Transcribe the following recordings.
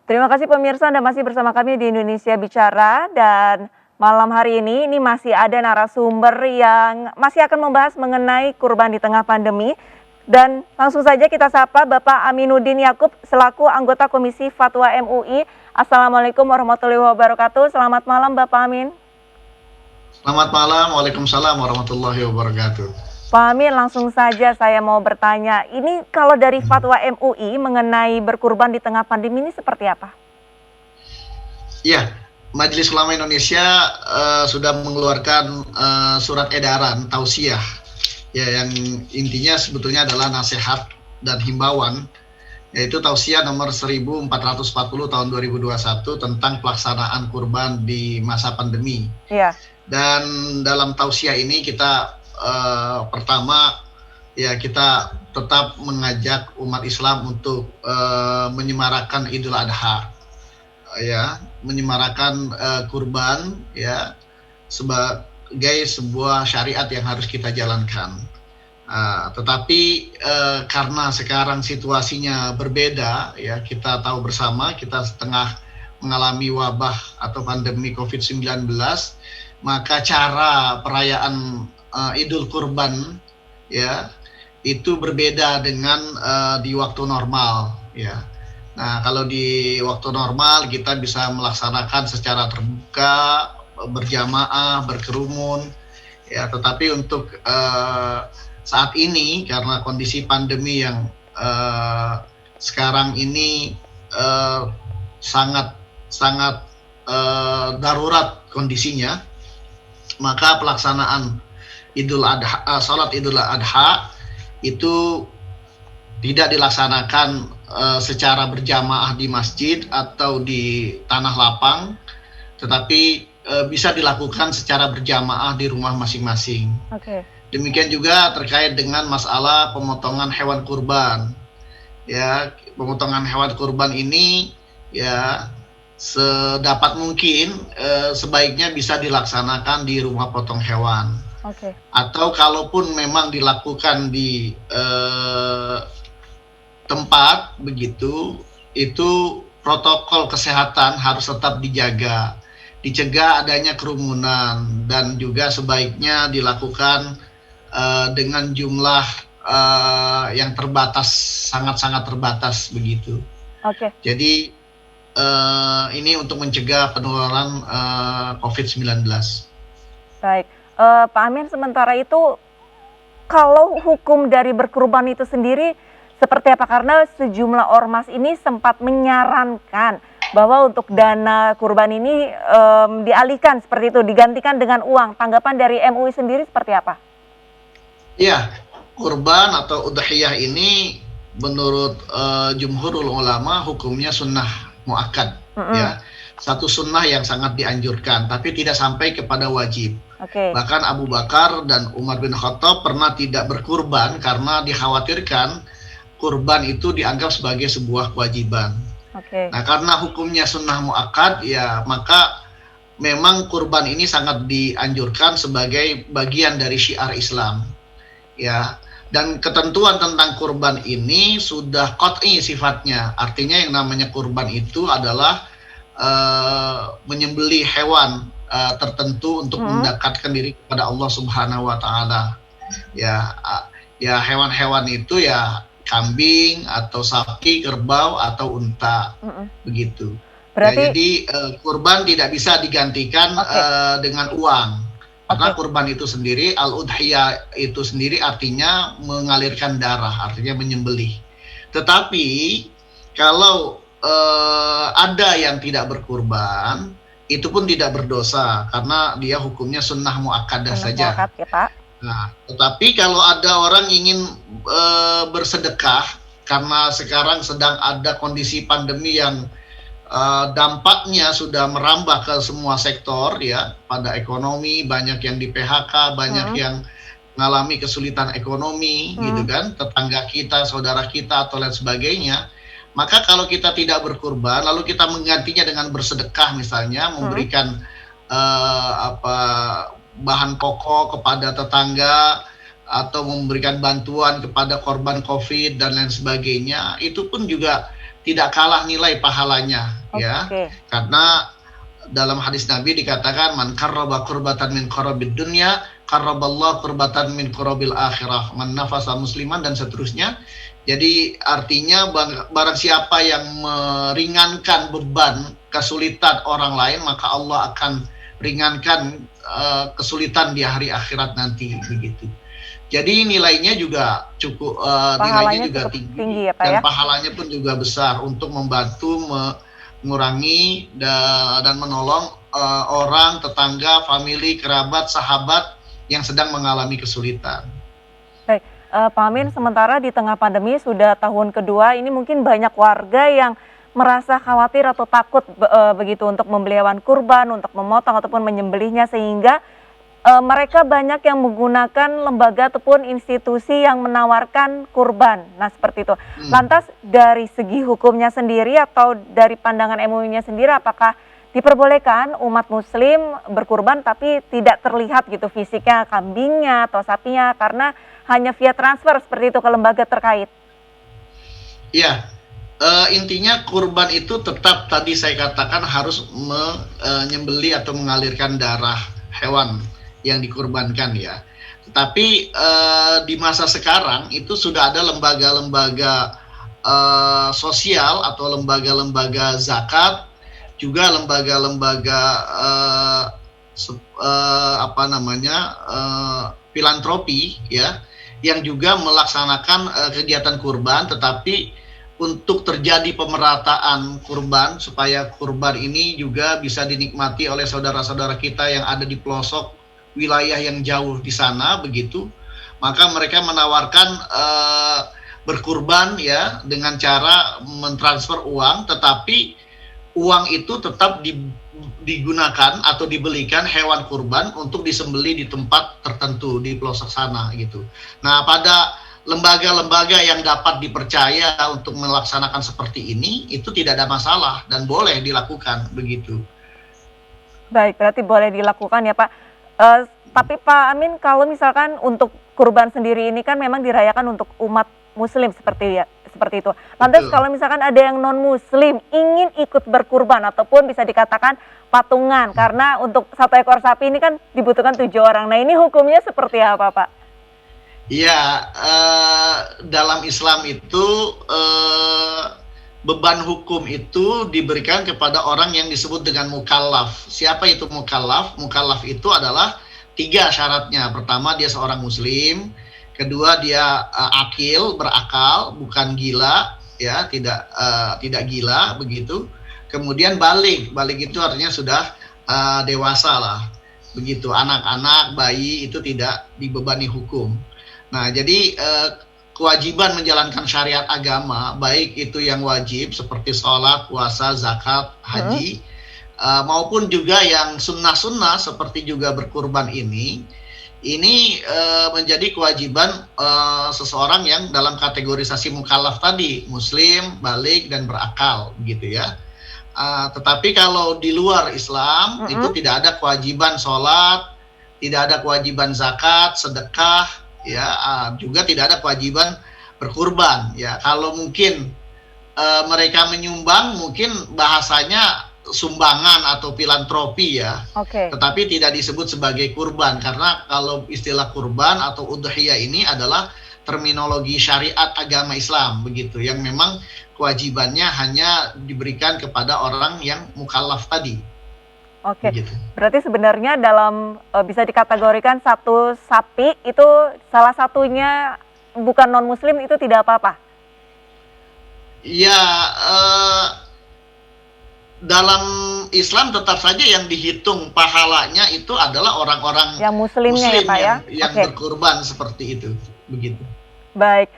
Terima kasih pemirsa, Anda masih bersama kami di Indonesia Bicara dan malam hari ini masih ada narasumber yang masih akan membahas mengenai kurban di tengah pandemi. Dan langsung saja kita sapa Bapak Aminuddin Yakub selaku anggota Komisi Fatwa MUI. Assalamualaikum warahmatullahi wabarakatuh. Selamat malam Bapak Amin. Selamat malam, Waalaikumsalam warahmatullahi wabarakatuh. Pak Amin, langsung saja saya mau bertanya, ini kalau dari Fatwa MUI mengenai berkurban di tengah pandemi ini seperti apa? Ya, Majelis Ulama Indonesia sudah mengeluarkan surat edaran tausiah, ya, yang intinya sebetulnya adalah nasihat dan himbauan, yaitu tausiah nomor 1440 tahun 2021 tentang pelaksanaan kurban di masa pandemi. Iya. Dan dalam tausiah ini kita pertama ya kita tetap mengajak umat Islam untuk menyemarakan Idul Adha, ya, menyemarakan kurban, ya, sebagai sebuah syariat yang harus kita jalankan. Tetapi karena sekarang situasinya berbeda, ya, kita tahu bersama kita tengah mengalami wabah atau pandemi COVID-19, maka cara perayaan Idul Kurban, ya, itu berbeda dengan di waktu normal, ya. Nah, kalau di waktu normal kita bisa melaksanakan secara terbuka, berjamaah, berkerumun, ya. Tetapi untuk saat ini karena kondisi pandemi yang sekarang ini sangat darurat kondisinya, maka pelaksanaan salat Idul Adha itu tidak dilaksanakan secara berjamaah di masjid atau di tanah lapang, tetapi bisa dilakukan secara berjamaah di rumah masing-masing. Oke. Demikian juga terkait dengan masalah pemotongan hewan kurban. Ya, pemotongan hewan kurban ini, ya, sedapat mungkin sebaiknya bisa dilaksanakan di rumah potong hewan. Oke. Atau kalaupun memang dilakukan di tempat begitu, itu protokol kesehatan harus tetap dijaga, dicegah adanya kerumunan, dan juga sebaiknya dilakukan dengan jumlah yang terbatas, sangat-sangat terbatas begitu. Oke. Jadi ini untuk mencegah penularan COVID-19. Baik, Pak Amin, sementara itu kalau hukum dari berkurban itu sendiri seperti apa? Karena sejumlah ormas ini sempat menyarankan bahwa untuk dana kurban ini dialihkan seperti itu, digantikan dengan uang. Tanggapan dari MUI sendiri seperti apa? Ya, kurban atau udhiyah ini menurut jumhurul ulama hukumnya sunnah muakkad, ya. Satu sunnah yang sangat dianjurkan, tapi tidak sampai kepada wajib. Bahkan Abu Bakar dan Umar bin Khattab pernah tidak berkurban karena dikhawatirkan kurban itu dianggap sebagai sebuah kewajiban. Nah, karena hukumnya sunnah muakkad, ya, maka memang kurban ini sangat dianjurkan sebagai bagian dari syiar Islam, ya. Dan ketentuan tentang kurban ini sudah qat'i sifatnya. Artinya yang namanya kurban itu adalah menyembelih hewan tertentu untuk mendekatkan diri kepada Allah Subhanahu wa taala. Ya, hewan-hewan itu ya kambing atau sapi, kerbau atau unta. Begitu. Berarti ya, jadi kurban tidak bisa digantikan dengan uang. Karena kurban itu sendiri, al-udhiyah itu sendiri artinya mengalirkan darah, artinya menyembelih. Tetapi kalau ada yang tidak berkurban, itu pun tidak berdosa karena dia hukumnya sunnah muakkadah saja. Muakkad, ya, Pak. Nah, tetapi kalau ada orang ingin bersedekah karena sekarang sedang ada kondisi pandemi yang dampaknya sudah merambah ke semua sektor, ya, pada ekonomi, banyak yang di PHK, banyak yang mengalami kesulitan ekonomi, gitu kan, tetangga kita, saudara kita atau lain sebagainya. Maka kalau kita tidak berkurban, lalu kita menggantinya dengan bersedekah, misalnya memberikan bahan pokok kepada tetangga atau memberikan bantuan kepada korban COVID dan lain sebagainya, itu pun juga tidak kalah nilai pahalanya, ya. Oke. Karena dalam hadis Nabi dikatakan man qarraba qurbatan min qarabid dunya qarraballahu qurbatan min qarabil akhirah, man nafasa musliman, dan seterusnya. Jadi artinya barang siapa yang meringankan beban kesulitan orang lain, maka Allah akan ringankan kesulitan di hari akhirat nanti, begitu. Jadi nilainya juga cukup, nilainya juga tinggi ya, Pak, dan ya? pahalanya pun juga besar untuk membantu mengurangi dan menolong orang, tetangga, famili, kerabat, sahabat yang sedang mengalami kesulitan. Baik, Pak Amin, sementara di tengah pandemi sudah tahun kedua, ini mungkin banyak warga yang merasa khawatir atau takut begitu untuk membeli hewan kurban, untuk memotong ataupun menyembelihnya, sehingga mereka banyak yang menggunakan lembaga ataupun institusi yang menawarkan kurban. Nah, seperti itu. Lantas dari segi hukumnya sendiri atau dari pandangan MUI-nya sendiri, apakah diperbolehkan umat muslim berkurban tapi tidak terlihat gitu fisiknya kambingnya atau sapinya, karena hanya via transfer seperti itu ke lembaga terkait? Iya, intinya kurban itu tetap tadi saya katakan harus menyembeli atau mengalirkan darah hewan yang dikurbankan, ya. Tetapi di masa sekarang itu sudah ada lembaga-lembaga sosial atau lembaga-lembaga zakat, juga lembaga-lembaga filantropi, ya, yang juga melaksanakan kegiatan kurban, tetapi untuk terjadi pemerataan kurban supaya kurban ini juga bisa dinikmati oleh saudara-saudara kita yang ada di pelosok wilayah yang jauh di sana, begitu, maka mereka menawarkan berkurban, ya, dengan cara mentransfer uang, tetapi uang itu tetap digunakan atau dibelikan hewan kurban untuk disembeli di tempat tertentu di pelosok sana, gitu. Nah, pada lembaga-lembaga yang dapat dipercaya untuk melaksanakan seperti ini, itu tidak ada masalah dan boleh dilakukan, begitu. Baik, berarti boleh dilakukan, ya, Pak. Tapi Pak Amin, kalau misalkan untuk kurban sendiri ini kan memang dirayakan untuk umat muslim seperti itu. Lantas kalau misalkan ada yang non muslim ingin ikut berkurban ataupun bisa dikatakan patungan, karena untuk 1 ekor sapi ini kan dibutuhkan 7 orang. Nah, ini hukumnya seperti apa, Pak? Ya, dalam Islam itu beban hukum itu diberikan kepada orang yang disebut dengan mukallaf. Siapa itu mukallaf? Mukallaf itu adalah 3 syaratnya. Pertama, dia seorang muslim. Kedua, dia akil, berakal, bukan gila, ya, tidak gila, begitu. Kemudian balik itu artinya sudah dewasa lah, begitu. Anak-anak, bayi itu tidak dibebani hukum. Nah, jadi kewajiban menjalankan syariat agama, baik itu yang wajib seperti sholat, puasa, zakat, haji, maupun juga yang sunnah-sunnah seperti juga berkurban ini menjadi kewajiban seseorang yang dalam kategorisasi mukallaf tadi, muslim, balik, dan berakal, begitu, ya. Tetapi kalau di luar Islam itu tidak ada kewajiban sholat, tidak ada kewajiban zakat, sedekah, ya, juga tidak ada kewajiban berkurban, ya. Kalau mungkin mereka menyumbang, mungkin bahasanya sumbangan atau filantropi, ya. Tetapi tidak disebut sebagai kurban, karena kalau istilah kurban atau udhiyah ini adalah terminologi syariat agama Islam, begitu, yang memang kewajibannya hanya diberikan kepada orang yang mukallaf tadi. Begitu. Berarti sebenarnya dalam bisa dikategorikan satu sapi itu salah satunya bukan non muslim itu tidak apa-apa? Ya, dalam Islam tetap saja yang dihitung pahalanya itu adalah orang-orang yang muslimnya, muslim, ya, Pak, ya? yang berkurban seperti itu, begitu. Baik,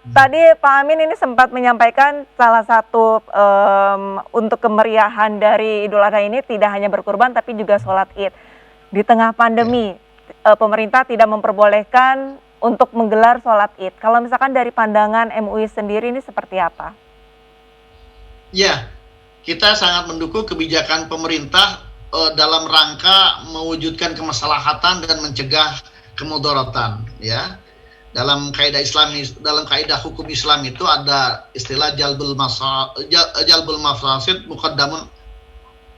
tadi Pak Amin ini sempat menyampaikan salah satu untuk kemeriahan dari Idul Adha ini tidak hanya berkurban tapi juga sholat Id. Di tengah pandemi, pemerintah tidak memperbolehkan untuk menggelar sholat Id. Kalau misalkan dari pandangan MUI sendiri ini seperti apa? Ya, kita sangat mendukung kebijakan pemerintah dalam rangka mewujudkan kemaslahatan dan mencegah kemudaratan, ya. dalam kaidah hukum Islam itu ada istilah jalbul mafasid muqaddamun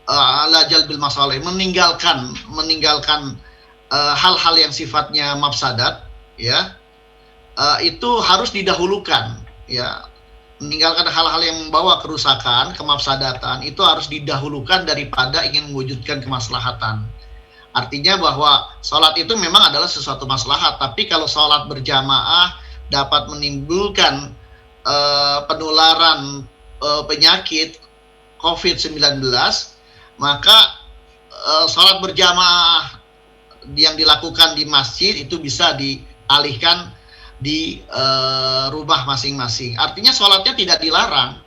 ala jalbil masalih, meninggalkan hal-hal yang sifatnya mafsadat, ya, itu harus didahulukan, ya. Meninggalkan hal-hal yang membawa kerusakan, kemafsadatan itu harus didahulukan daripada ingin mewujudkan kemaslahatan. Artinya bahwa sholat itu memang adalah sesuatu maslahat, tapi kalau sholat berjamaah dapat menimbulkan penularan penyakit COVID-19, maka sholat berjamaah yang dilakukan di masjid itu bisa dialihkan di rumah masing-masing. Artinya sholatnya tidak dilarang,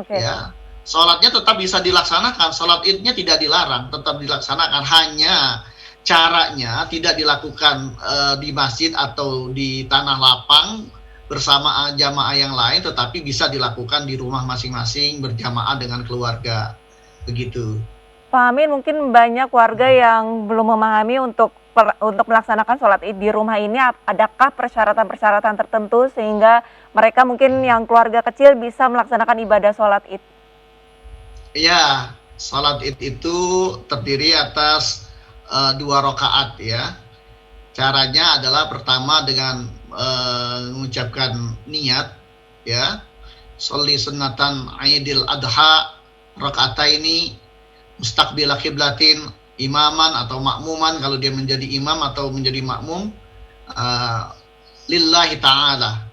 ya. Sholatnya tetap bisa dilaksanakan, sholat idnya tidak dilarang, tetap dilaksanakan. Hanya caranya tidak dilakukan di masjid atau di tanah lapang bersama jamaah yang lain, tetapi bisa dilakukan di rumah masing-masing berjamaah dengan keluarga, begitu. Pak Amin, mungkin banyak warga yang belum memahami untuk melaksanakan sholat id di rumah ini, adakah persyaratan-persyaratan tertentu sehingga mereka mungkin yang keluarga kecil bisa melaksanakan ibadah sholat id? Ya, sholat id itu terdiri atas 2 rakaat, ya. Caranya adalah pertama dengan mengucapkan niat, ya. Sholli sunnatan Aidil Adha rakaataini mustaqbila qiblatin imaman atau makmuman, kalau dia menjadi imam atau menjadi makmum, lillahi ta'ala.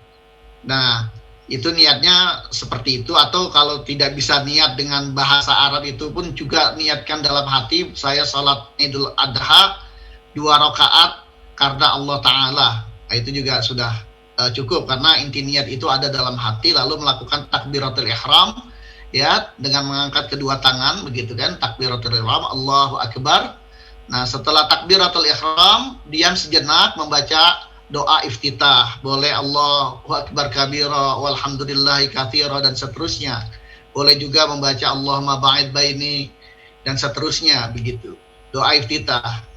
Nah, itu niatnya seperti itu. Atau kalau tidak bisa niat dengan bahasa Arab itu pun juga niatkan dalam hati, saya salat Idul Adha 2 rakaat karena Allah Ta'ala. Nah, itu juga sudah cukup, karena inti niat itu ada dalam hati. Lalu melakukan takbiratul ihram, ya, dengan mengangkat kedua tangan, begitu kan, takbiratul ihram, Allahu Akbar. Nah, setelah takbiratul ihram, diam sejenak membaca doa iftitah. Boleh Allahu Akbar kabira walhamdulillahi katsira dan seterusnya. Boleh juga membaca Allahumma ba'id baini dan seterusnya, begitu. Doa iftitah.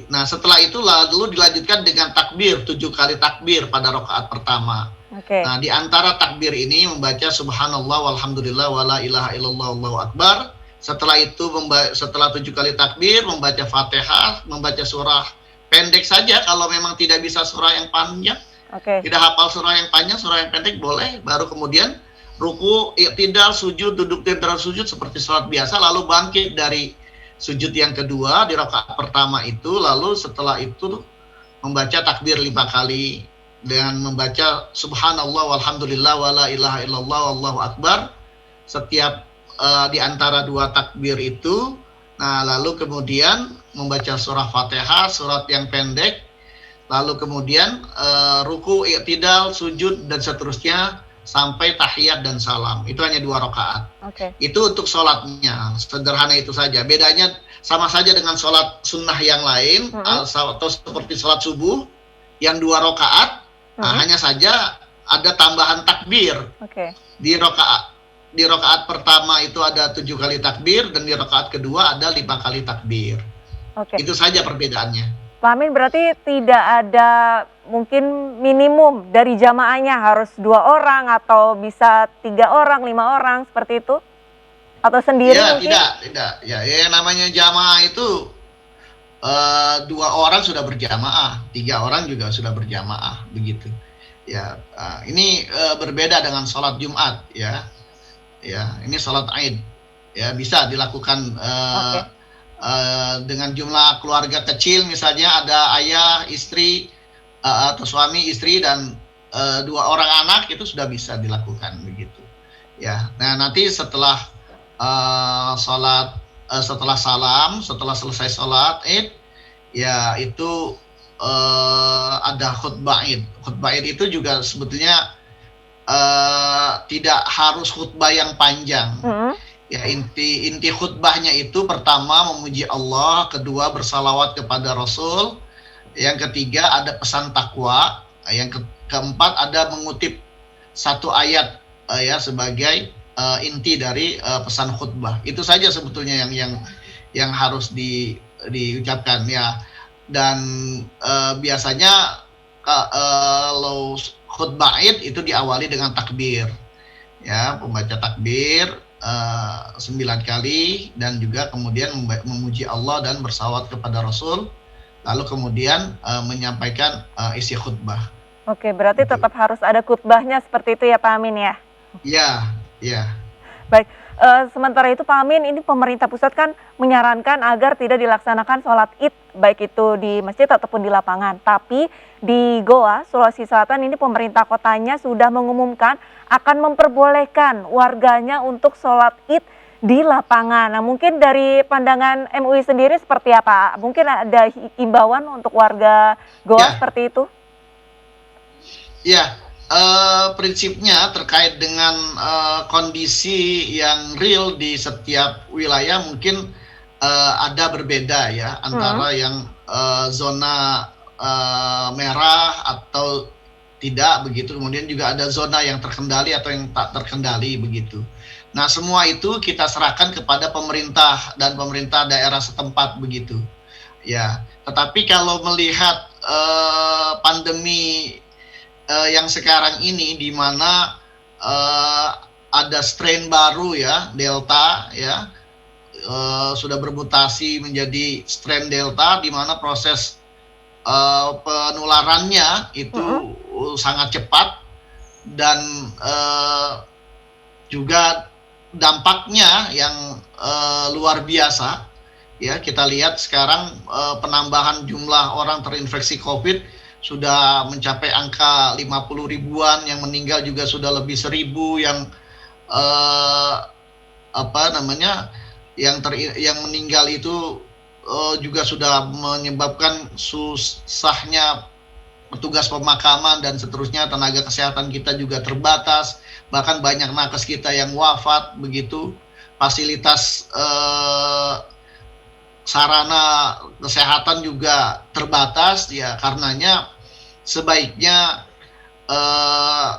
Nah, setelah itu lalu dilanjutkan dengan takbir, 7 kali takbir pada rakaat pertama. Nah, di antara takbir ini membaca subhanallah walhamdulillah wala ilaha illallah Allahu akbar. Setelah itu setelah 7 kali takbir membaca Fatihah, membaca surah pendek saja kalau memang tidak bisa surah yang panjang. Tidak hafal surah yang panjang, surah yang pendek boleh. Baru kemudian ruku, i'tidal, sujud, duduk dan sujud seperti salat biasa, lalu bangkit dari sujud yang kedua di rakaat pertama itu, lalu setelah itu membaca takbir 5 kali dengan membaca subhanallah walhamdulillah wala ilaha illallah wallahu akbar setiap di antara 2 takbir itu. Nah, lalu kemudian membaca surah Fatihah, surat yang pendek, lalu kemudian ruku, i'tidal, sujud dan seterusnya sampai tahiyat dan salam. Itu hanya 2 rakaat. Itu untuk sholatnya, sederhana itu saja. Bedanya sama saja dengan sholat sunnah yang lain, atau seperti sholat subuh yang 2 rakaat. Nah, hanya saja ada tambahan takbir. Di rakaat pertama itu ada 7 kali takbir, dan di rakaat kedua ada 5 kali takbir. Itu saja perbedaannya. Pak Amin, berarti tidak ada mungkin minimum dari jamaahnya harus 2 orang atau bisa 3 orang, 5 orang seperti itu? Atau sendiri ya, mungkin? Tidak. Ya, namanya jamaah itu 2 orang sudah berjamaah, 3 orang juga sudah berjamaah, begitu. Ya, ini berbeda dengan sholat Jumat, ya. Ya, ini sholat Aid, ya, bisa dilakukan dengan jumlah keluarga kecil, misalnya ada ayah, istri, atau suami, istri, dan 2 orang anak, itu sudah bisa dilakukan, begitu. Ya, nah nanti setelah setelah salam, setelah selesai sholat Id, ya itu ada khutbah Id. Khutbah Id itu juga sebetulnya tidak harus khutbah yang panjang. Ya, inti khutbahnya itu pertama memuji Allah, kedua bersalawat kepada Rasul, yang ketiga ada pesan takwa, yang keempat ada mengutip 1 ayat ya sebagai inti dari pesan khutbah. Itu saja sebetulnya yang harus diucapkan, ya. Dan biasanya kalau khutbah Id itu diawali dengan takbir. Ya, membaca takbir 9 kali dan juga kemudian memuji Allah dan bersalawat kepada Rasul, lalu kemudian menyampaikan isi khutbah. Oke, berarti Gitu. tetap harus ada khutbahnya seperti itu ya Pak Amin ya? Ya, ya. Baik, sementara itu Pak Amin, ini pemerintah pusat kan menyarankan agar tidak dilaksanakan sholat Id, baik itu di masjid ataupun di lapangan. Tapi di Goa, Sulawesi Selatan ini pemerintah kotanya sudah mengumumkan akan memperbolehkan warganya untuk sholat Id di lapangan. Nah, mungkin dari pandangan MUI sendiri seperti apa? Mungkin ada imbauan untuk warga Goa Ya, seperti itu? ya. Prinsipnya terkait dengan kondisi yang real di setiap wilayah mungkin ada berbeda ya Hmm, antara yang zona merah atau tidak begitu, kemudian juga ada zona yang terkendali atau yang tak terkendali begitu. Nah, semua itu kita serahkan kepada pemerintah dan pemerintah daerah setempat begitu. Ya, tetapi kalau melihat pandemi yang sekarang ini di mana ada strain baru ya, Delta ya, sudah bermutasi menjadi strain Delta di mana proses penularannya mm-mm. itu sangat cepat dan juga dampaknya yang luar biasa. Ya, kita lihat sekarang penambahan jumlah orang terinfeksi COVID sudah mencapai angka 50 ribuan, yang meninggal juga sudah lebih 1.000, yang eh, apa namanya, yang meninggal itu juga sudah menyebabkan susahnya petugas pemakaman dan seterusnya, tenaga kesehatan kita juga terbatas, bahkan banyak nakes kita yang wafat begitu, fasilitas sarana kesehatan juga terbatas ya, karenanya sebaiknya eh,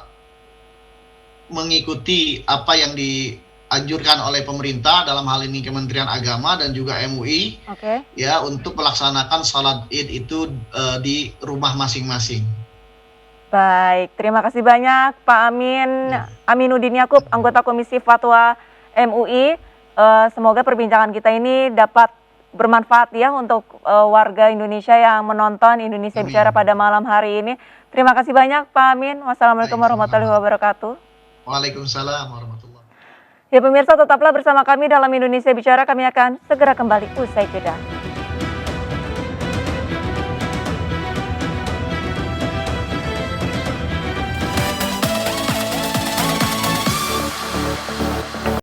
mengikuti apa yang dianjurkan oleh pemerintah, dalam hal ini Kementerian Agama dan juga MUI Oke. ya, untuk melaksanakan sholat Id itu di rumah masing-masing. Baik, terima kasih banyak Pak Amin, Ya. Aminuddin Yakub, anggota Komisi Fatwa MUI. Semoga perbincangan kita ini dapat bermanfaat ya untuk warga Indonesia yang menonton Indonesia Bicara Amin. pada malam hari ini. Terima kasih banyak Pak Amin. Wassalamualaikum Baik, warahmatullahi sama-sama. wabarakatuh. Waalaikumsalam warahmatullahi wabarakatuh. Ya pemirsa, tetaplah bersama kami dalam Indonesia Bicara. Kami akan segera kembali usai jeda.